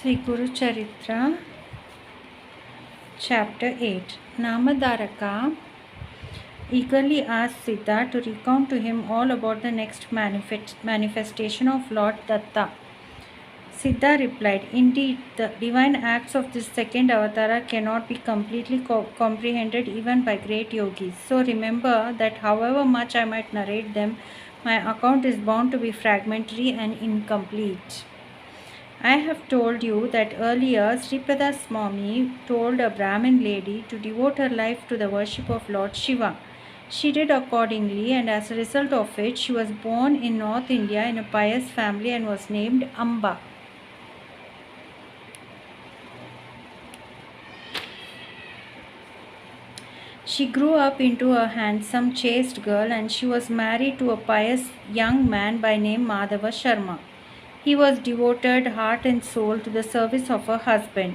Sri Guru Charitra Chapter 8. Namadaraka eagerly asked Sita to recount to him all about the next manifestation of Lord Datta. Siddha replied, "Indeed, the divine acts of this second avatara cannot be completely comprehended even by great yogis. So remember that however much I might narrate them, my account is bound to be fragmentary and incomplete. I have told you that earlier Sripada Swami told a Brahmin lady to devote her life to the worship of Lord Shiva. She did accordingly, and as a result of it, she was born in North India in a pious family and was named Amba. She grew up into a handsome, chaste girl, and she was married to a pious young man by name Madhava Sharma. He was devoted heart and soul to the service of her husband.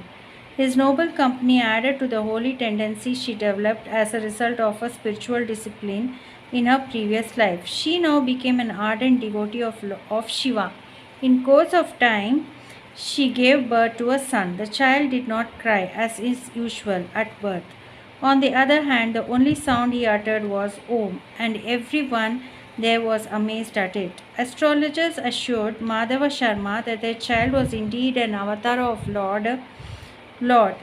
His noble company added to the holy tendency she developed as a result of her spiritual discipline in her previous life. She now became an ardent devotee of Shiva. In course of time, she gave birth to a son. The child did not cry, as is usual at birth. On the other hand, the only sound he uttered was Om, and everyone there was amazed at it. Astrologers assured Madhava Sharma that their child was indeed an avatar of Lord.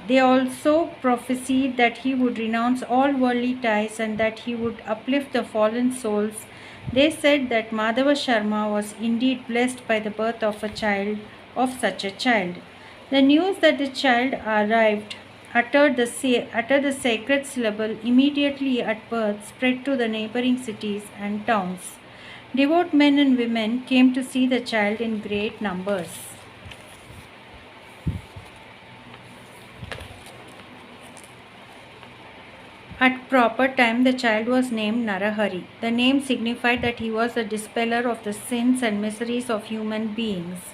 They also prophesied that he would renounce all worldly ties and that he would uplift the fallen souls. They said that Madhava Sharma was indeed blessed by the birth of such a child. The news that the child arrived uttered the sacred syllable immediately at birth spread to the neighboring cities and towns. Devout men and women came to see the child in great numbers. At proper time, the child was named Narahari. The name signified that he was the dispeller of the sins and miseries of human beings.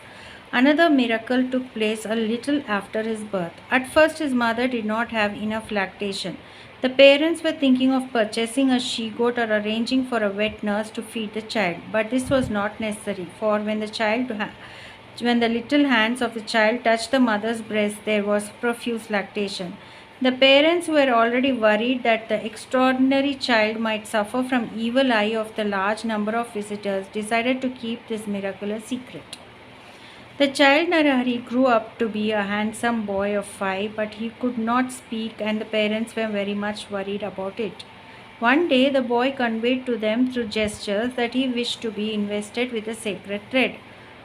Another miracle took place a little after his birth. At first, his mother did not have enough lactation. The parents were thinking of purchasing a she-goat or arranging for a wet nurse to feed the child, but this was not necessary, for when the little hands of the child touched the mother's breast, there was profuse lactation. The parents were already worried that the extraordinary child might suffer from evil eye of the large number of visitors, decided to keep this miracle a secret. The child Narahari grew up to be a handsome boy of 5, but he could not speak, and the parents were very much worried about it. One day, the boy conveyed to them through gestures that he wished to be invested with a sacred thread.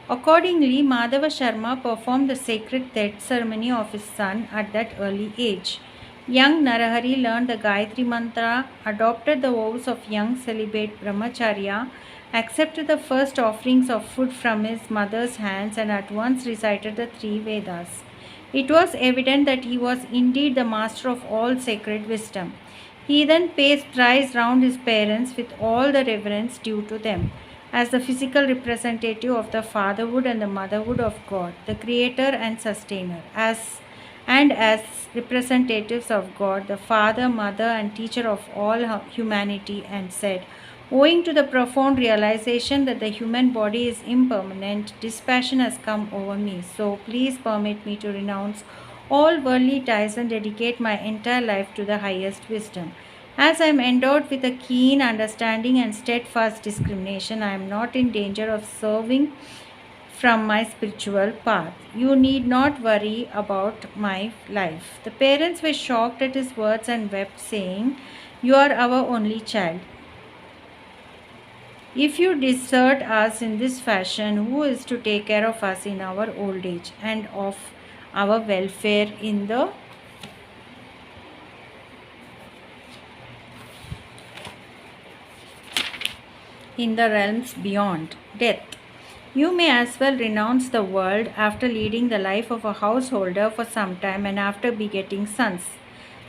Accordingly, Madhava Sharma performed the sacred thread ceremony of his son at that early age. Young Narahari learned the Gayatri Mantra, adopted the vows of young celibate Brahmacharya, accepted the first offerings of food from his mother's hands, and at once recited the 3 Vedas. It was evident that he was indeed the master of all sacred wisdom. He then paced thrice round his parents with all the reverence due to them, as the physical representative of the fatherhood and the motherhood of God, the creator and sustainer, as representatives of God, the father, mother, and teacher of all humanity, and said, "Owing to the profound realization that the human body is impermanent, dispassion has come over me. So please permit me to renounce all worldly ties and dedicate my entire life to the highest wisdom. As I am endowed with a keen understanding and steadfast discrimination, I am not in danger of serving from my spiritual path. You need not worry about my life." The parents were shocked at his words and wept, saying, "You are our only child. If you desert us in this fashion, who is to take care of us in our old age and of our welfare in the realms beyond death? You may as well renounce the world after leading the life of a householder for some time and after begetting sons."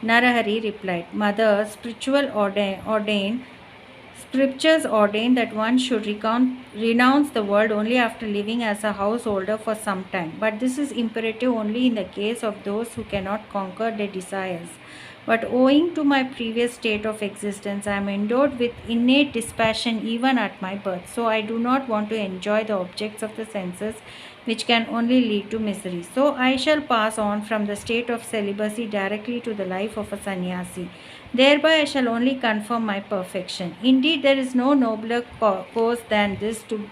Narahari replied, "Mother, Scriptures ordain that one should renounce the world only after living as a householder for some time. But this is imperative only in the case of those who cannot conquer their desires. But owing to my previous state of existence, I am endowed with innate dispassion even at my birth. So I do not want to enjoy the objects of the senses which can only lead to misery. So I shall pass on from the state of celibacy directly to the life of a sannyasi. Thereby I shall only confirm my perfection. Indeed, there is no nobler cause than this to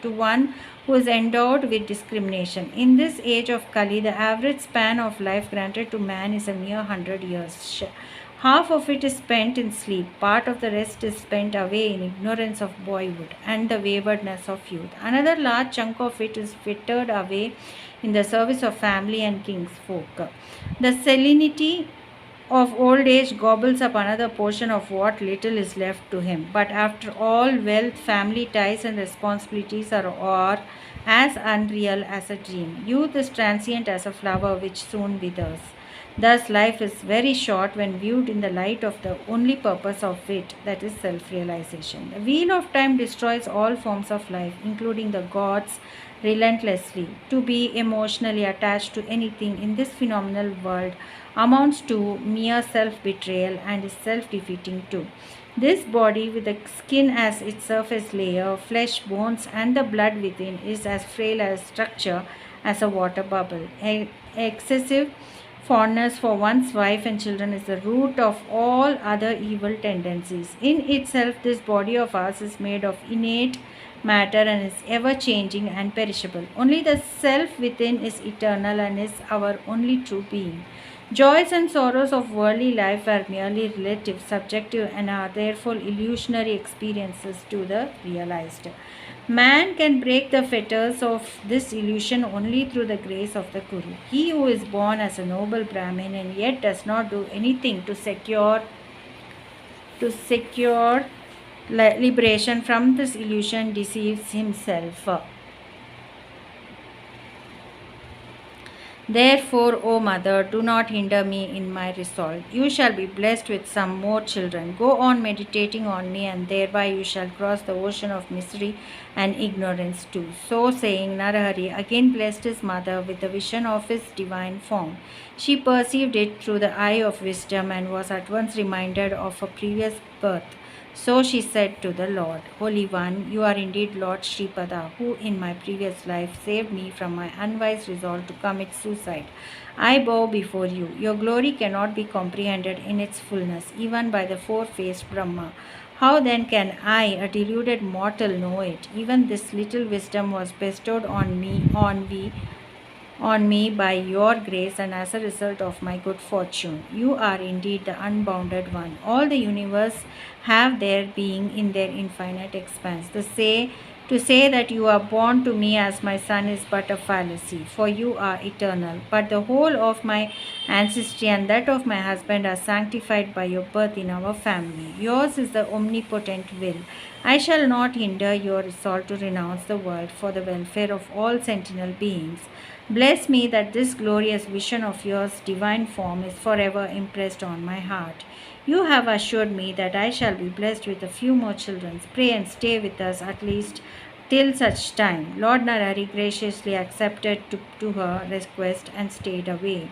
one who is endowed with discrimination. In this age of Kali, the average span of life granted to man is a mere 100 years. Half of it is spent in sleep, part of the rest is spent away in ignorance of boyhood and the waywardness of youth. Another large chunk of it is frittered away in the service of family and kinsfolk. The salinity of old age gobbles up another portion of what little is left to him. But after all, wealth, family ties, and responsibilities are as unreal as a dream. Youth is transient as a flower which soon withers. Thus, life is very short when viewed in the light of the only purpose of it, that is self realization. The wheel of time destroys all forms of life, including the gods, relentlessly. To be emotionally attached to anything in this phenomenal world amounts to mere self betrayal and is self defeating too. This body, with the skin as its surface layer, flesh, bones, and the blood within, is as frail a structure as a water bubble. Excessive fondness for one's wife and children is the root of all other evil tendencies. In itself, this body of ours is made of innate matter and is ever changing and perishable. Only the self within is eternal and is our only true being. Joys and sorrows of worldly life are merely relative, subjective, and are therefore illusionary experiences to the realized. Man can break the fetters of this illusion only through the grace of the Guru. He who is born as a noble Brahmin and yet does not do anything to secure liberation from this illusion deceives himself. Therefore, O mother, do not hinder me in my resolve. You shall be blessed with some more children. Go on meditating on me, and thereby you shall cross the ocean of misery and ignorance too. So saying, Narahari again blessed his mother with the vision of his divine form. She perceived it through the eye of wisdom and was at once reminded of her previous birth. So she said to the Lord, Holy One, you are indeed Lord Sripada, who in my previous life saved me from my unwise resolve to commit suicide. I bow before you. Your glory cannot be comprehended in its fullness, even by the four-faced Brahma. How then can I, a deluded mortal, know it? Even this little wisdom was bestowed on me by your grace and as a result of my good fortune. You are indeed the unbounded one. All the universe have their being in their infinite expanse. To say that you are born to me as my son is but a fallacy, for you are eternal. But the whole of my ancestry and that of my husband are sanctified by your birth in our family. Yours is the omnipotent will. I shall not hinder your resolve to renounce the world for the welfare of all sentinel beings. Bless me that this glorious vision of yours divine form is forever impressed on my heart. You have assured me that I shall be blessed with a few more children. Pray and stay with us at least till such time. Lord Narari graciously accepted to her request and stayed away.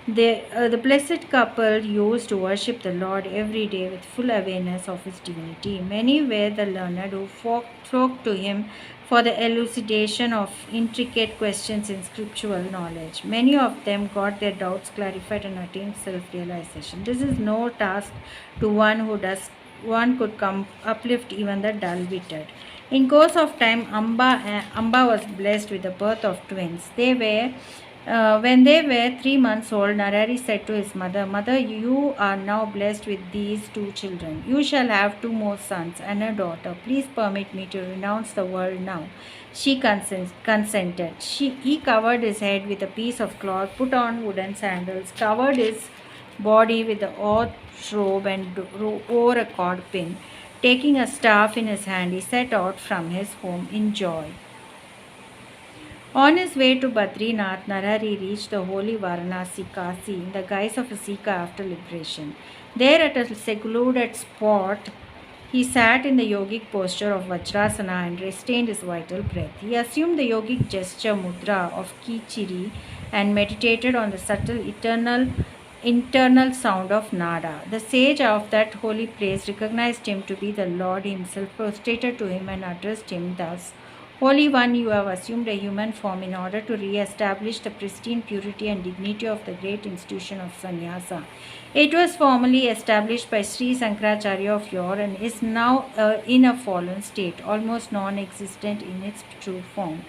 The blessed couple used to worship the Lord every day with full awareness of his divinity. Many were the learned who flocked to him for the elucidation of intricate questions in scriptural knowledge. Many of them got their doubts clarified and attained self-realization. This is no task to one could uplift even the dull-witted. In course of time, Amba was blessed with the birth of twins. When they were 3 months old, Narari said to his mother, Mother, you are now blessed with these two children. You shall have two more sons and a daughter. Please permit me to renounce the world now. She consented. He covered his head with a piece of cloth, put on wooden sandals, covered his body with the earth robe and wore a cord pin. Taking a staff in his hand, he set out from his home in joy. On his way to Badrinath, Narari reached the holy Varanasi, Kasi, in the guise of a Sikha after liberation. There, at a secluded spot, he sat in the yogic posture of Vajrasana and restrained his vital breath. He assumed the yogic gesture mudra of Kichiri and meditated on the subtle internal sound of Nada. The sage of that holy place recognized him to be the Lord himself, prostrated to him and addressed him thus, Holy One, you have assumed a human form in order to re-establish the pristine purity and dignity of the great institution of sannyasa. It was formally established by Sri Sankaracharya of yore and is now in a fallen state, almost non-existent in its true form.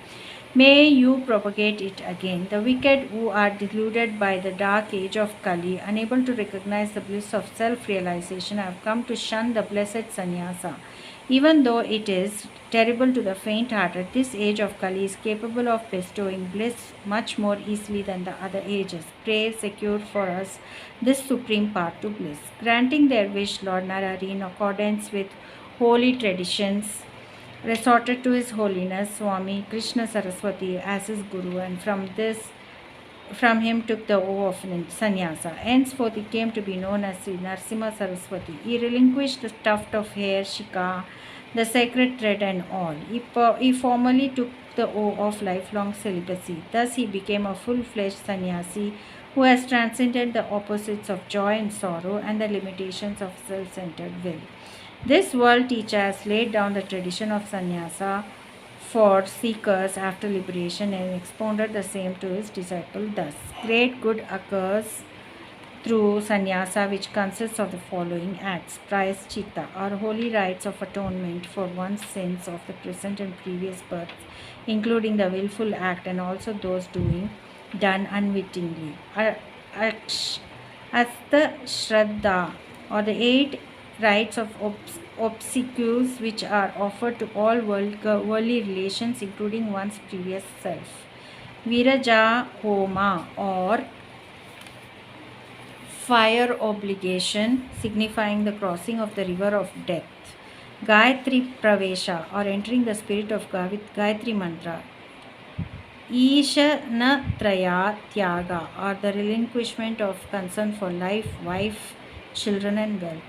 May you propagate it again. The wicked who are deluded by the dark age of Kali, unable to recognize the bliss of self-realization, have come to shun the blessed sannyasa. Even though it is terrible to the faint-hearted, this age of Kali is capable of bestowing bliss much more easily than the other ages. Pray, secure for us this supreme path to bliss. Granting their wish, Lord Narari, in accordance with holy traditions, resorted to His Holiness Swami Krishna Saraswati as his Guru, and from him took the oath of sannyasa. Henceforth, he came to be known as Sri Narasimha Saraswati. He relinquished the tuft of hair, shika, the sacred thread, and all. He formally took the oath of lifelong celibacy. Thus, he became a full-fledged sannyasi who has transcended the opposites of joy and sorrow and the limitations of self-centered will. This world teacher has laid down the tradition of sannyasa for seekers after liberation and expounded the same to his disciple thus. Great good occurs through sannyasa, which consists of the following acts: prayaschitta, or holy rites of atonement for one's sins of the present and previous births, including the willful act and also those done unwittingly. Asta Shraddha, or the 8 rites of obsequies which are offered to all worldly relations, including one's previous self. Viraja Homa, or fire obligation, signifying the crossing of the river of death. Gayatri Pravesha, or entering the spirit of Gayatri Mantra. Ishanatraya Tyaga, or the relinquishment of concern for life, wife, children, and wealth.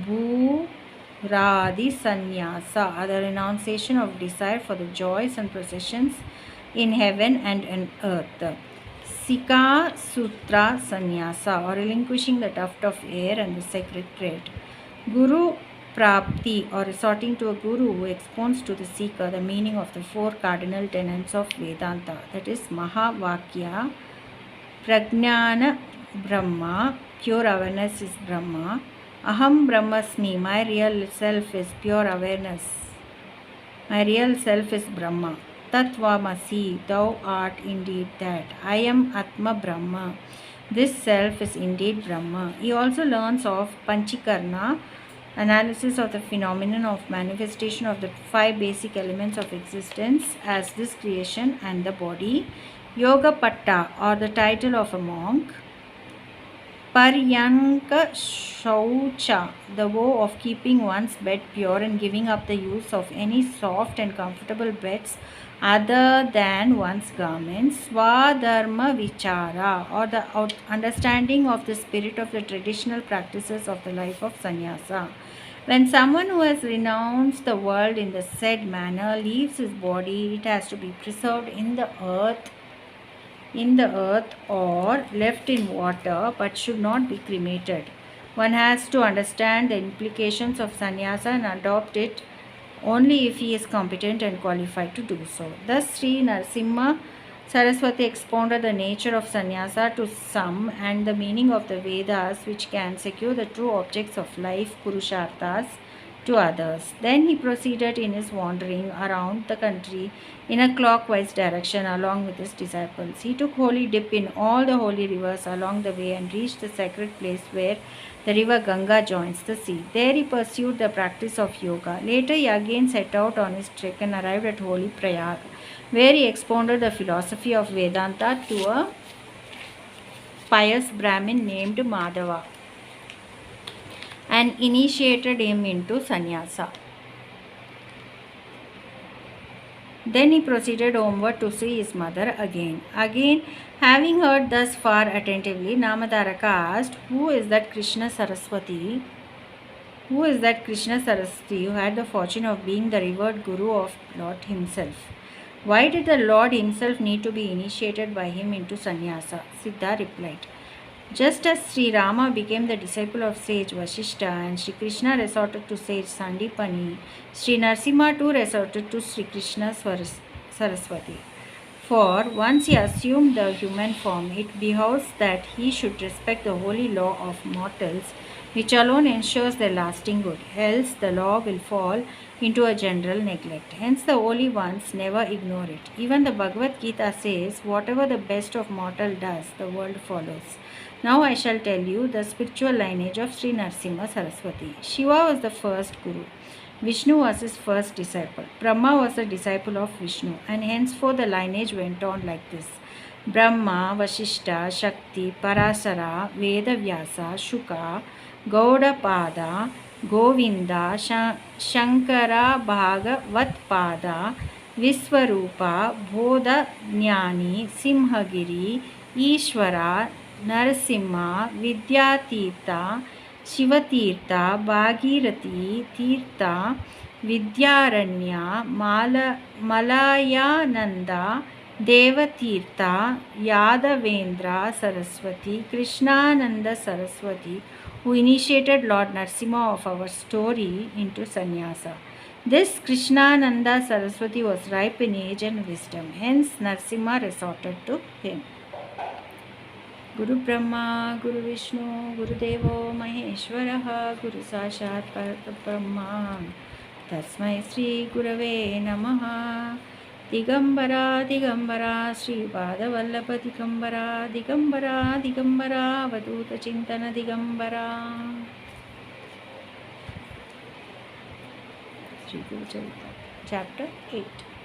Bhuradi Sannyasa, or the renunciation of desire for the joys and possessions in heaven and on earth. Sika Sutra Sannyasa, or relinquishing the tuft of hair and the sacred thread. Guru Prapti, or resorting to a guru who expounds to the seeker the meaning of the 4 cardinal tenets of Vedanta, that is Mahavakya, Prajnana Brahma, pure awareness is Brahma, Aham Brahmasmi, my real self is pure awareness, my real self is Brahma. Tatvamasi, thou art indeed that. I am Atma Brahma, this self is indeed Brahma. He also learns of Panchikarna, analysis of the phenomenon of manifestation of the 5 basic elements of existence as this creation and the body. Yoga Patta, or the title of a monk. Paryanka Shaucha, the vow of keeping one's bed pure and giving up the use of any soft and comfortable beds other than one's garments. Swadharma Vichara, or the understanding of the spirit of the traditional practices of the life of sannyasa. When someone who has renounced the world in the said manner leaves his body, it has to be preserved in the earth or left in water, but should not be cremated. One has to understand the implications of sannyasa and adopt it only if he is competent and qualified to do so. Thus, Sri Narasimha Saraswati expounded the nature of sannyasa to some and the meaning of the Vedas, which can secure the true objects of life, Purusharthas, to others. Then he proceeded in his wandering around the country in a clockwise direction along with his disciples. He took holy dip in all the holy rivers along the way and reached the sacred place where the river Ganga joins the sea. There he pursued the practice of yoga. Later he again set out on his trek and arrived at holy Prayag, where he expounded the philosophy of Vedanta to a pious Brahmin named Madhava and initiated him into sannyasa. Then he proceeded homeward to see his mother again. Having heard thus far attentively, Namadaraka asked, Who is that Krishna Saraswati who had the fortune of being the revered Guru of Lord himself? Why did the Lord himself need to be initiated by him into sannyasa? Siddha replied, Just as Sri Rama became the disciple of sage Vasishta and Sri Krishna resorted to sage Sandipani, Sri Narasimha too resorted to Sri Krishna Saraswati. For once he assumed the human form, it behoves that he should respect the holy law of mortals, which alone ensures their lasting good. Else the law will fall into a general neglect. Hence the holy ones never ignore it. Even the Bhagavad Gita says, whatever the best of mortal does, the world follows. Now I shall tell you the spiritual lineage of Sri Narasimha Saraswati. Shiva was the first Guru. Vishnu was his first disciple. Brahma was a disciple of Vishnu, and henceforth the lineage went on like this. Brahma, Vashishta, Shakti, Parasara, Vedavyasa, Shuka, Gaudapada, Govinda, Shankara, Bhagavatpada, Viswarupa, Bodha Jnani, Simhagiri, Ishvara, Narasimha, Vidyatirtha, Shivatirtha, Bhagirathi, Tirtha, Vidyaranya, Malayananda, Devatirtha, Yadavendra Saraswati, Krishnananda Saraswati, who initiated Lord Narasimha of our story into sannyasa. This Krishnananda Saraswati was ripe in age and wisdom, hence Narasimha resorted to him. Guru Brahma, Guru Vishnu, Guru Devo Maheshwaraha, Guru Sashat Parabrahma, Tasmai Sri Gurave Namaha. Digambara, Digambara, Sri Padavallabha Digambara, Digambara, Digambara, Vaduta Chintana Digambara. Sri Guru Charitra, Chapter 8.